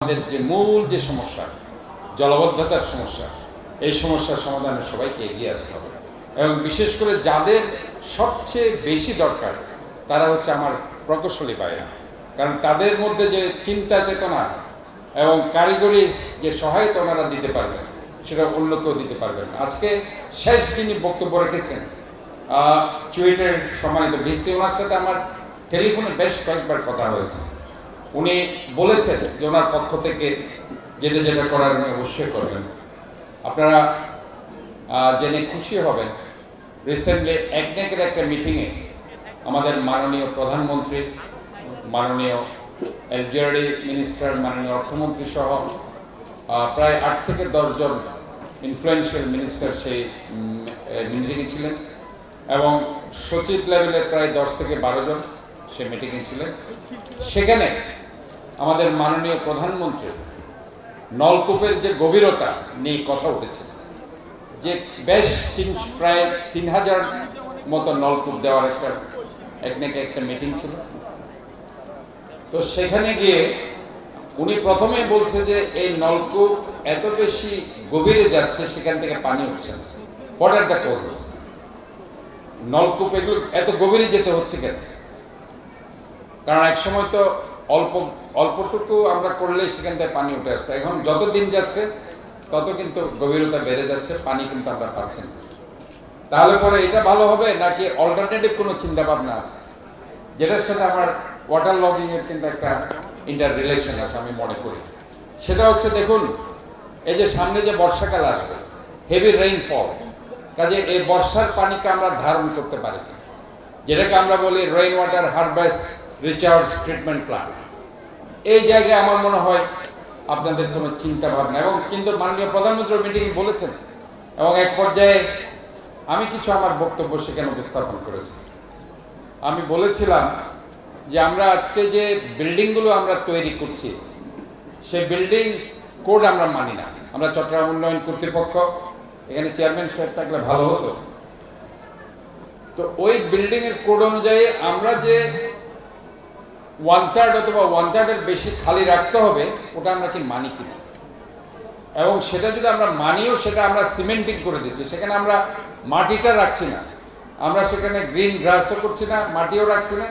আমাদের যে মূল যে সমস্যা জলাবদ্ধতার সমস্যা, এই সমস্যার সমাধানে সবাইকে এগিয়ে আসতে হবে এবং বিশেষ করে যাদের সবচেয়ে বেশি দরকার তারা হচ্ছে আমার প্রকৌশলী ভাইরা, কারণ তাদের মধ্যে যে চিন্তা চেতনা এবং কারিগরি যে সহায়তা ওনারা দিতে পারবেন সেটা অন্য কেউ দিতে পারবেন না। আজকে শেষ যিনি বক্তব্য রেখেছেন চুয়েটের সম্মানিত ভিসি, ওনার সাথে আমার টেলিফোনে বেশ কয়েকবার কথা হয়েছে। উনি বলেছেন যে ওনার পক্ষ থেকে যেটা যেটা করার উনি অবশ্যই করবেন। আপনারা জেনে খুশি হবেন, রিসেন্টলি একনেকের একটা মিটিংয়ে আমাদের মাননীয় প্রধানমন্ত্রী, মাননীয় এলজিআরডি মিনিস্টার, মাননীয় অর্থমন্ত্রী সহ প্রায় 8 থেকে 10 জন ইনফ্লুয়েন্সিয়াল মিনিস্টার সেই মিটিংয়ে ছিলেন এবং সচিব লেভেলের প্রায় 10 থেকে 12 জন সে মিটিংয়ে ছিলেন। সেখানে আমাদের মাননীয় প্রধানমন্ত্রী নলকূপের যে গভীরতা নিয়ে কথা উঠেছে, যে বেশ প্রায় 3000 মতো নলকূপ দেওয়ার একটা মিটিং ছিল। তো সেখানে গিয়ে উনি প্রথমে বলছে যে এই নলকূপ এত বেশি গভীরে যাচ্ছে, সেখান থেকে পানি উঠছে না। What are the causes? নলকূপ এগুলো এত গভীরে যেতে হচ্ছে কেন? কারণ এক সময় তো অল্পটুকু আমরা করলেই সেখান থেকে পানি উঠে আসতো। এখন যত দিন যাচ্ছে তত কিন্তু গভীরতা বেড়ে যাচ্ছে, পানি কিন্তু আমরা পাচ্ছি না। তাহলে পরে এটা ভালো হবে নাকি অল্টারনেটিভ কোনো চিন্তা ভাবনা আছে? যেটার সাথে আমার ওয়াটার লগিং এর কিন্তু একটা ইন্টার রিলেশন আছে আমি মনে করি। সেটা হচ্ছে, দেখুন এই যে সামনে যে বর্ষাকাল আসবে, হেভি রেইনফল, কাজে এই বর্ষার পানিকে আমরা ধারণ করতে পারি কিনা, যেটাকে আমরা বলি rain water harvest recharge treatment plant. এই জায়গায় আমার মনে হয় আপনাদের কোনো চিন্তা ভাবনা, এবং কিন্তু মাননীয় প্রধানমন্ত্রী মিটিংয়ে বলেছেন এবং এক পর্যায়ে আমি কিছু আমার বক্তব্য সেখানে উপস্থাপন করেছি। আমি বলেছিলাম যে আমরা আজকে যে বিল্ডিংগুলো আমরা তৈরি করছি, সেই বিল্ডিং কোড আমরা মানি না। আমরা চট্টগ্রাম উন্নয়ন কর্তৃপক্ষ, এখানে চেয়ারম্যান সাহেব থাকলে ভালো হতো। তো ওই বিল্ডিং এর কোড অনুযায়ী আমরা যে 1/3 অথবা 1/3 বেশি খালি রাখতে হবে, ওটা আমরা কি মানি কিনা, এবং সেটা যদি আমরা মানিও সেটা আমরা সিমেন্টিং করে দিচ্ছি, সেখানে আমরা মাটিটা রাখছি না, আমরা সেখানে গ্রিন গ্রাসও করছি না, মাটিও রাখছি না,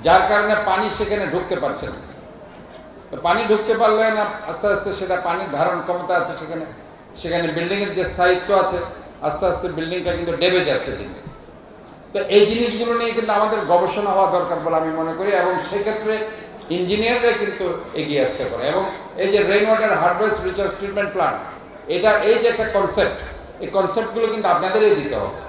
যার কারণে পানি সেখানে ঢুকতে পারছে না। তো পানি ঢুকতে পারলে না আস্তে আস্তে সেটা পানির ধারণ ক্ষমতা আছে সেখানে বিল্ডিংয়ের যে স্থায়িত্ব আছে, আস্তে আস্তে বিল্ডিংটা কিন্তু ডেবে যাচ্ছে দিনে। তো এই জিনিসগুলো নিয়ে কিন্তু আমাদের গবেষণা হওয়া দরকার বলে আমি মনে করি, এবং সেক্ষেত্রে ইঞ্জিনিয়াররা কিন্তু এগিয়ে আসতে পারে। এবং এই যে rain water harvest recharge treatment plant, এটা এই যে একটা কনসেপ্ট, এই কনসেপ্টগুলো কিন্তু আপনাদেরই দিতে হবে।